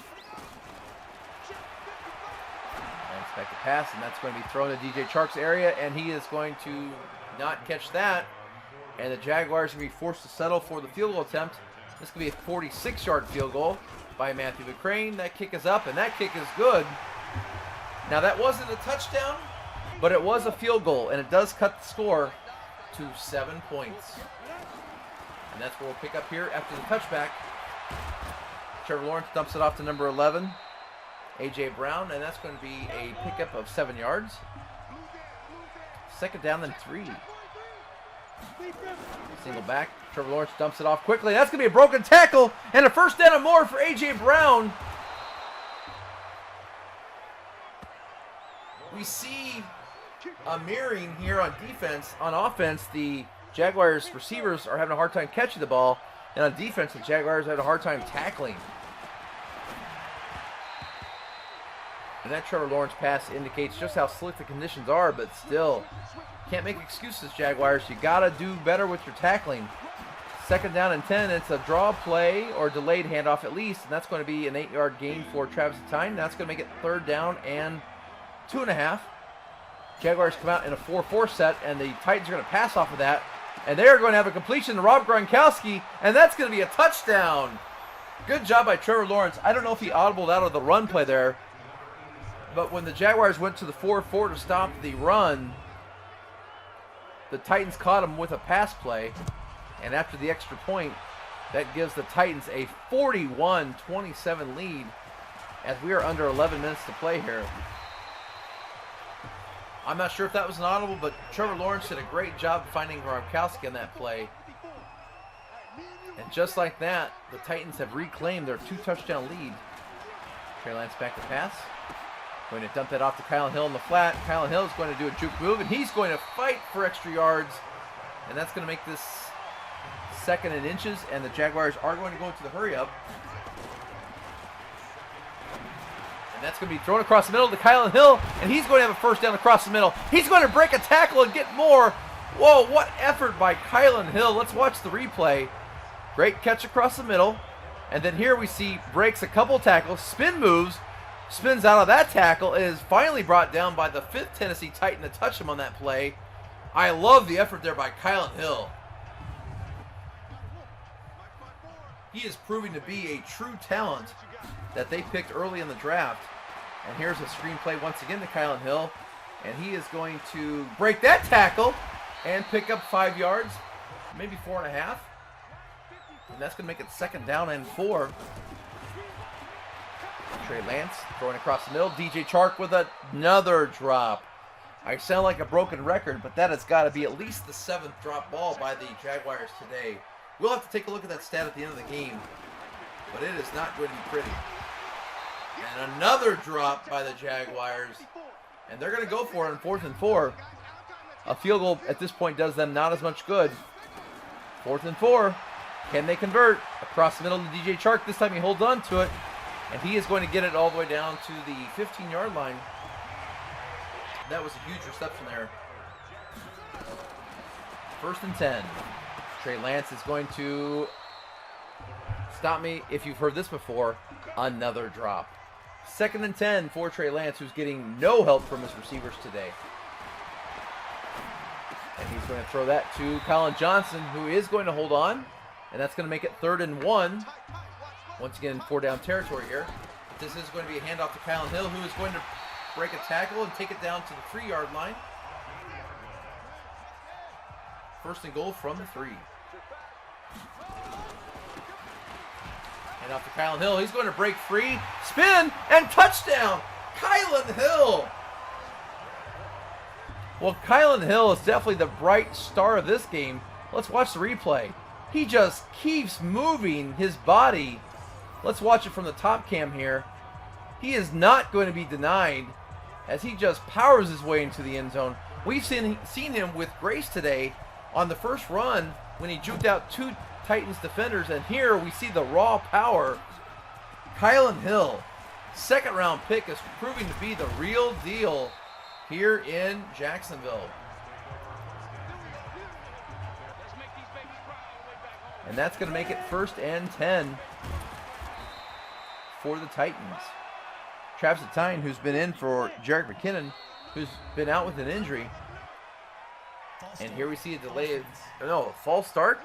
Lance back to pass, and that's going to be thrown to DJ Chark's area, and he is going to not catch that. And the Jaguars are going to be forced to settle for the field goal attempt. This could be a 46-yard field goal by Matthew McCrane. That kick is up, and that kick is good. Now, that wasn't a touchdown, but it was a field goal, and it does cut the score to 7 points. And that's where we'll pick up here after the touchback. Trevor Lawrence dumps it off to number 11, A.J. Brown, and that's going to be a pickup of 7 yards. 2nd down and 3. Single back. Trevor Lawrence dumps it off quickly. That's going to be a broken tackle and a 1st down and more for A.J. Brown. We see a mirroring here on defense. On offense, the Jaguars receivers are having a hard time catching the ball. And on defense, the Jaguars had a hard time tackling. And that Trevor Lawrence pass indicates just how slick the conditions are, but still, can't make excuses, Jaguars. You got to do better with your tackling. 2nd down and 10. It's a draw play or delayed handoff at least, and that's going to be an 8-yard gain for Travis Etienne. That's going to make it 3rd down and 2.5. Jaguars come out in a 4-4 set, and the Titans are going to pass off of that. And they are going to have a completion to Rob Gronkowski, and that's going to be a touchdown. Good job by Trevor Lawrence. I don't know if he audibled out of the run play there, but when the Jaguars went to the 4-4 to stop the run, the Titans caught him with a pass play, and after the extra point, that gives the Titans a 41-27 lead as we are under 11 minutes to play here. I'm not sure if that was an audible, but Trevor Lawrence did a great job finding Gronkowski on that play. And just like that, the Titans have reclaimed their 2-touchdown lead. Trey Lance back to pass. Going to dump that off to Kylan Hill in the flat. Kylan Hill is going to do a juke move, and he's going to fight for extra yards. And that's going to make this 2nd and inches, and the Jaguars are going to go into the hurry-up. And that's going to be thrown across the middle to Kylan Hill, and he's going to have a 1st down across the middle. He's going to break a tackle and get more. Whoa, what effort by Kylan Hill. Let's watch the replay. Great catch across the middle. And then here we see breaks a couple tackles, spin moves, spins out of that tackle, and is finally brought down by the 5th Tennessee Titan to touch him on that play. I love the effort there by Kylan Hill. He is proving to be a true talent that they picked early in the draft. And here's a screen play once again to Kylan Hill. And he is going to break that tackle and pick up 5 yards, maybe 4.5. And that's going to make it 2nd down and 4. Trey Lance throwing across the middle. DJ Chark with another drop. I sound like a broken record, but that has got to be at least the 7th drop ball by the Jaguars today. We'll have to take a look at that stat at the end of the game, but it is not going to be pretty. And another drop by the Jaguars, and they're going to go for it on 4th and 4. A field goal at this point does them not as much good. 4th and 4. Can they convert? Across the middle to DJ Chark. This time he holds on to it, and he is going to get it all the way down to the 15-yard line. That was a huge reception there. 1st and 10. Trey Lance is going to stop me if you've heard this before. Another drop. 2nd and 10 for Trey Lance, who's getting no help from his receivers today. And he's going to throw that to Colin Johnson, who is going to hold on. And that's going to make it 3rd and 1. Once again, 4-down territory here. This is going to be a handoff to Kylan Hill, who is going to break a tackle and take it down to the 3-yard line. 1st and goal from the 3. Hand off to Kylan Hill. He's going to break free, spin, and touchdown! Kylan Hill! Well, Kylan Hill is definitely the bright star of this game. Let's watch the replay. He just keeps moving his body. Let's watch it from the top cam here. He is not going to be denied as he just powers his way into the end zone. We've seen him with grace today on the first run when he juked out 2 Titans defenders, and here we see the raw power. Kylan Hill, second-round pick, is proving to be the real deal here in Jacksonville. And that's going to make it 1st and 10 for the Titans. Travis Etienne, who's been in for Jarek McKinnon, who's been out with an injury. And here we see a false start.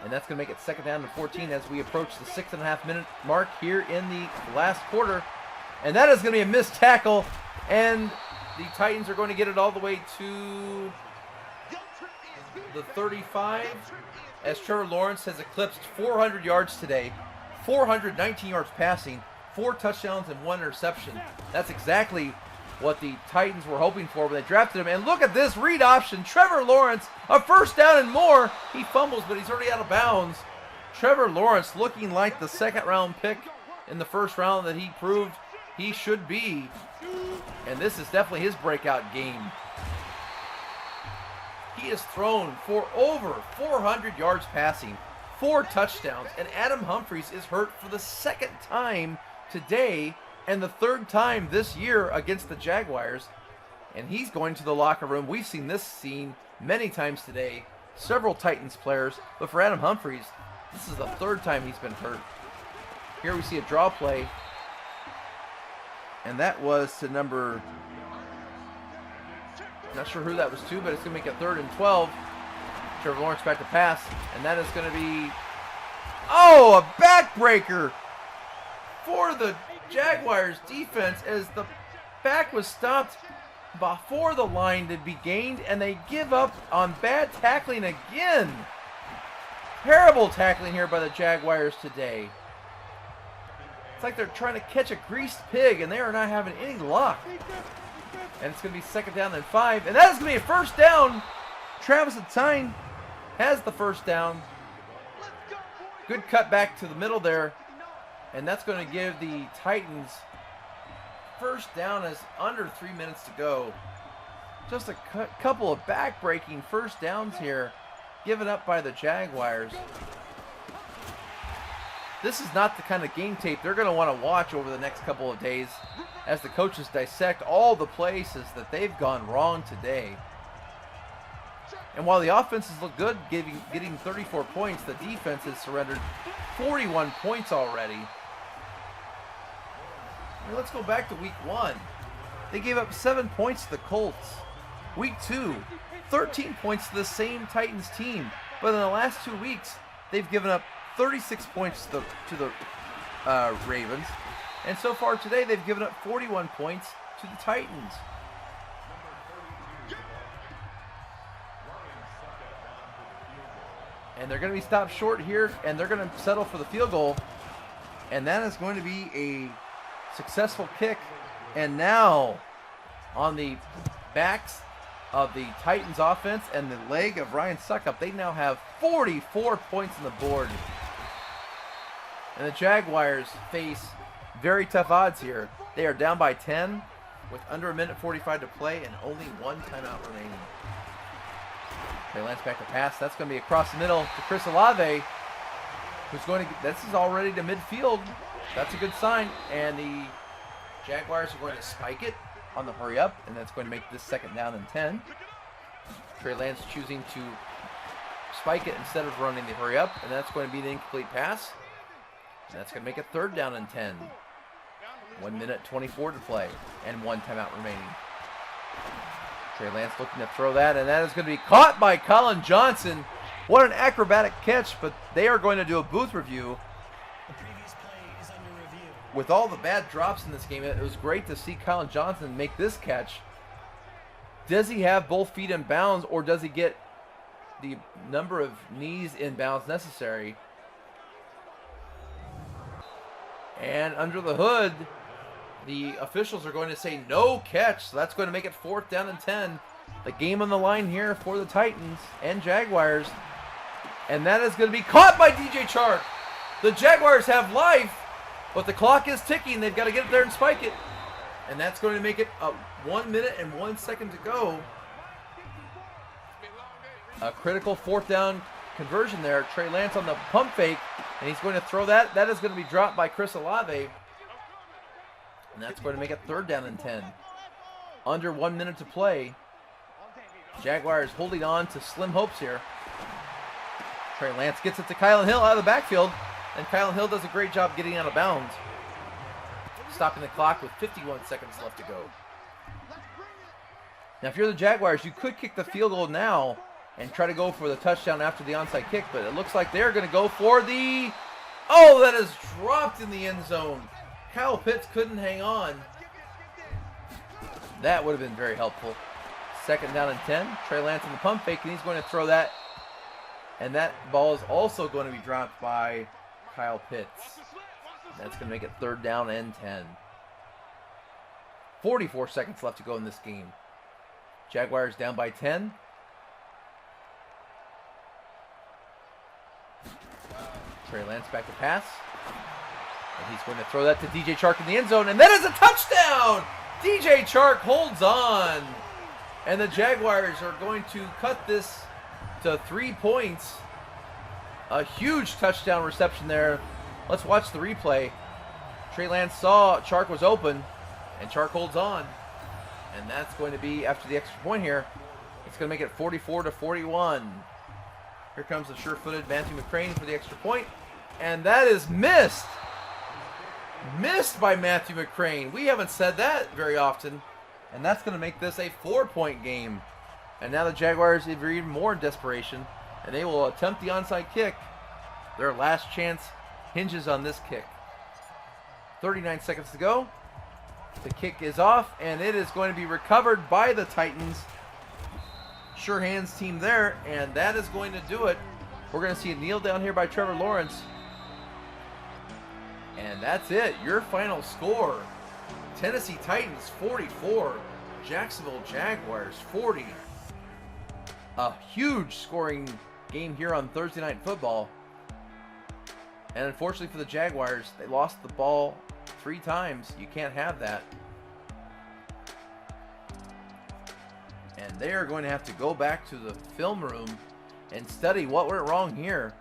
And that's going to make it 2nd down and 14 as we approach the 6.5-minute mark here in the last quarter. And that is going to be a missed tackle. And the Titans are going to get it all the way to the 35 as Trevor Lawrence has eclipsed 400 yards today. 419 yards passing, 4 touchdowns and 1 interception. That's exactly what the Titans were hoping for when they drafted him. And look at this read option. Trevor Lawrence, a 1st down and more. He fumbles, but he's already out of bounds. Trevor Lawrence looking like the 2nd-round pick in the 1st round that he proved he should be. And this is definitely his breakout game. He has thrown for over 400 yards passing, 4 touchdowns, and Adam Humphries is hurt for the 2nd time today and the 3rd time this year against the Jaguars. And he's going to the locker room. We've seen this scene many times today, several Titans players, but for Adam Humphries, this is the 3rd time he's been hurt. Here we see a draw play, and that was to number, not sure who that was to, but it's going to make it 3rd and 12. Trevor Lawrence back to pass, and that is going to be, a backbreaker for the Jaguars defense as the back was stopped before the line to be gained, and they give up on bad tackling again. Terrible tackling here by the Jaguars today. It's like they're trying to catch a greased pig, and they are not having any luck. And it's going to be 2nd down and 5, and that is going to be a 1st down. Travis Etienne has the 1st down. Good cut back to the middle there. And that's going to give the Titans 1st down as under 3 minutes to go. Just a couple of back-breaking 1st downs here given up by the Jaguars. This is not the kind of game tape they're going to want to watch over the next couple of days as the coaches dissect all the places that they've gone wrong today. And while the offenses look good, getting 34 points, the defense has surrendered 41 points already. Now let's go back to week 1. They gave up 7 points to the Colts. Week 2, 13 points to the same Titans team. But in the last 2 weeks, they've given up 36 points to the Ravens. And so far today, they've given up 41 points to the Titans. And they're going to be stopped short here, and they're going to settle for the field goal. And that is going to be a successful kick. And now, on the backs of the Titans offense and the leg of Ryan Suckup, they now have 44 points on the board. And the Jaguars face very tough odds here. They are down by 10 with under 1:45 to play and only 1 timeout remaining. Trey Lance back to pass. That's going to be across the middle to Chris Olave, who's going to get, this is already to midfield. That's a good sign. And the Jaguars are going to spike it on the hurry up, and that's going to make this 2nd down and 10. Trey Lance choosing to spike it instead of running the hurry up, and that's going to be an incomplete pass. And that's going to make it 3rd down and 10. 1:24 to play and 1 timeout remaining. Trey Lance looking to throw that, and that is going to be caught by Colin Johnson. What an acrobatic catch, but they are going to do a booth review. The previous play is under review. With all the bad drops in this game, it was great to see Colin Johnson make this catch. Does he have both feet in bounds, or does he get the number of knees in bounds necessary? And under the hood, the officials are going to say no catch, so that's going to make it 4th down and 10. The game on the line here for the Titans and Jaguars. And that is going to be caught by DJ Chark. The Jaguars have life, but the clock is ticking. They've got to get it there and spike it. And that's going to make it 1 minute and 1 second to go. A critical 4th down conversion there. Trey Lance on the pump fake, and he's going to throw that. That is going to be dropped by Chris Olave. And that's going to make it 3rd down and 10. Under 1 minute to play. Jaguars holding on to slim hopes here. Trey Lance gets it to Kylan Hill out of the backfield, and Kylan Hill does a great job getting out of bounds, stopping the clock with 51 seconds left to go. Now, if you're the Jaguars, you could kick the field goal now and try to go for the touchdown after the onside kick, but it looks like they're going to go for the... Oh, that is dropped in the end zone. Kyle Pitts couldn't hang on. That would have been very helpful. 2nd down and 10. Trey Lance on the pump fake, and he's going to throw that. And that ball is also going to be dropped by Kyle Pitts. That's going to make it 3rd down and 10. 44 seconds left to go in this game. Jaguars down by 10. Trey Lance back to pass. And he's going to throw that to DJ Chark in the end zone. And that is a touchdown! DJ Chark holds on. And the Jaguars are going to cut this to 3 points. A huge touchdown reception there. Let's watch the replay. Trey Lance saw Chark was open, and Chark holds on. And that's going to be, after the extra point here, it's going to make it 44-41. Here comes the sure-footed Matthew McCrane for the extra point. And that is missed. Missed by Matthew McCrane. We haven't said that very often. And that's going to make this a 4-point game. And now the Jaguars are even more in desperation. And they will attempt the onside kick. Their last chance hinges on this kick. 39 seconds to go. The kick is off, and it is going to be recovered by the Titans. Sure hands team there, and that is going to do it. We're going to see a kneel down here by Trevor Lawrence. And that's it. Your final score. Tennessee Titans 44. Jacksonville Jaguars 40. A huge scoring game here on Thursday Night Football. And unfortunately for the Jaguars, they lost the ball 3 times. You can't have that. And they are going to have to go back to the film room and study what went wrong here.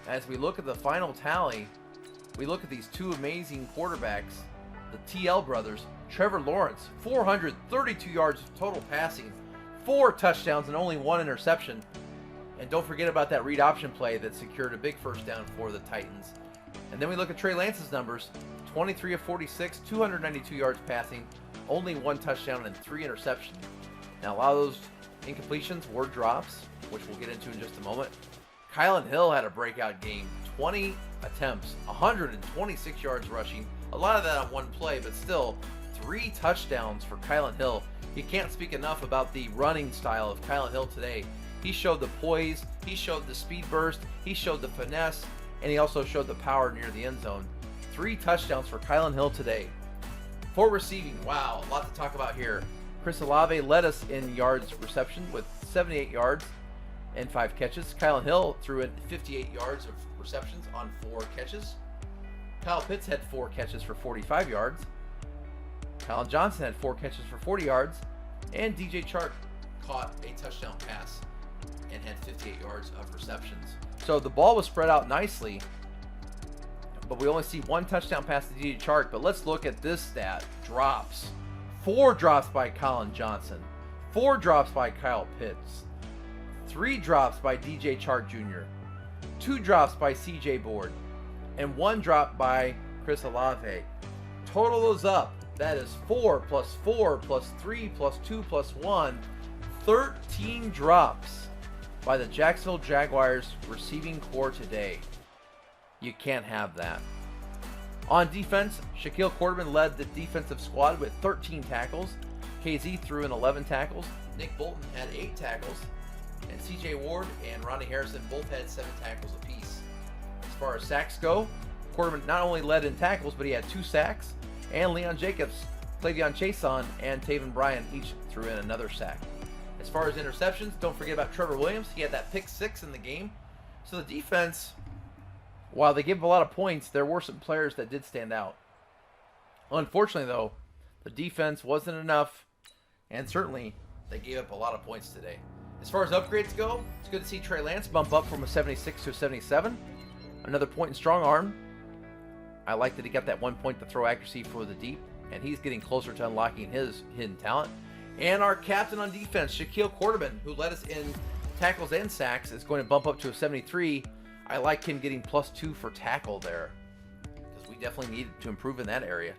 As we look at the final tally, we look at these 2 amazing quarterbacks, the TL brothers. Trevor Lawrence, 432 yards total passing, 4 touchdowns and only 1 interception. And don't forget about that read option play that secured a big first down for the Titans. And then we look at Trey Lance's numbers, 23 of 46, 292 yards passing, only 1 touchdown and 3 interceptions. Now, a lot of those incompletions were drops, which we'll get into in just a moment. Kylan Hill had a breakout game, 20 attempts, 126 yards rushing, a lot of that on 1 play, but still 3 touchdowns for Kylan Hill. You can't speak enough about the running style of Kylan Hill today. He showed the poise, he showed the speed burst, he showed the finesse, and he also showed the power near the end zone. 3 touchdowns for Kylan Hill today. For receiving, wow, a lot to talk about here. Chris Olave led us in yards reception with 78 yards and 5 catches. Kylan Hill threw in 58 yards of receptions on 4 catches. Kyle Pitts had 4 catches for 45 yards. Colin Johnson had 4 catches for 40 yards. And DJ Chark caught a touchdown pass and had 58 yards of receptions. So the ball was spread out nicely, but we only see 1 touchdown pass to DJ Chark. But let's look at this stat. Drops. 4 drops by Colin Johnson. 4 drops by Kyle Pitts. 3 drops by DJ Chark Jr. 2 drops by CJ Board. And 1 drop by Chris Olave. Total those up. That is 4 plus 4 plus 3 plus 2 plus 1. 13 drops by the Jacksonville Jaguars receiving core today. You can't have that. On defense, Shaquille Quarterman led the defensive squad with 13 tackles. KZ threw in 11 tackles. Nick Bolton had 8 tackles. And CJ Ward and Ronnie Harrison both had 7 tackles apiece. As far as sacks go, Quarterman not only led in tackles, but he had 2 sacks. And Leon Jacobs, Clavion Chason, and Taven Bryan each threw in another sack. As far as interceptions, don't forget about Trevor Williams. He had that pick 6 in the game. So the defense, while they gave a lot of points, there were some players that did stand out. Unfortunately, though, the defense wasn't enough, and certainly they gave up a lot of points today. As far as upgrades go, it's good to see Trey Lance bump up from a 76 to a 77. Another point in strong arm. I like that he got that 1 point to throw accuracy for the deep, and he's getting closer to unlocking his hidden talent. And our captain on defense, Shaquille Quarterman, who led us in tackles and sacks, is going to bump up to a 73. I like him getting +2 for tackle there, because we definitely need to improve in that area.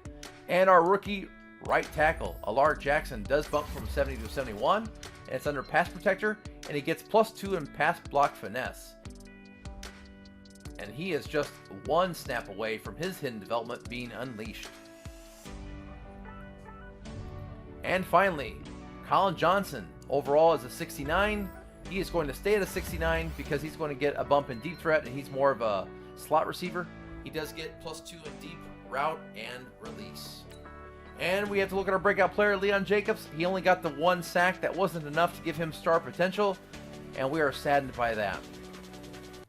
And our rookie right tackle, Allard Jackson, does bump from 70 to 71, and it's under pass protector, and he gets +2 in pass block finesse. And he is just one snap away from his hidden development being unleashed. And finally, Colin Johnson, overall is a 69. He is going to stay at a 69 because he's going to get a bump in deep threat, and he's more of a slot receiver. He does get +2 in deep route and release. And we have to look at our breakout player, Leon Jacobs. He only got the 1 sack. That wasn't enough to give him star potential, and we are saddened by that.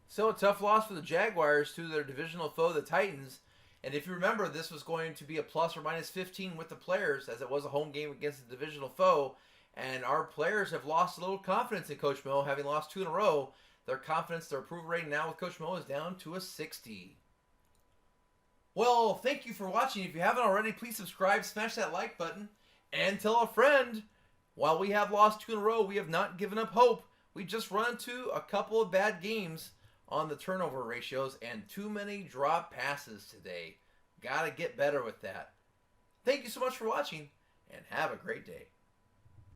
So a tough loss for the Jaguars to their divisional foe, the Titans. And if you remember, this was going to be a ±15 with the players, as it was a home game against the divisional foe. And our players have lost a little confidence in Coach Mo, having lost 2 in a row. Their confidence, their approval rating now with Coach Mo is down to a 60. Well, thank you for watching. If you haven't already, please subscribe, smash that like button, and tell a friend. While we have lost 2 in a row, we have not given up hope. We just run into a couple of bad games on the turnover ratios and too many drop passes today. Gotta get better with that. Thank you so much for watching, and have a great day.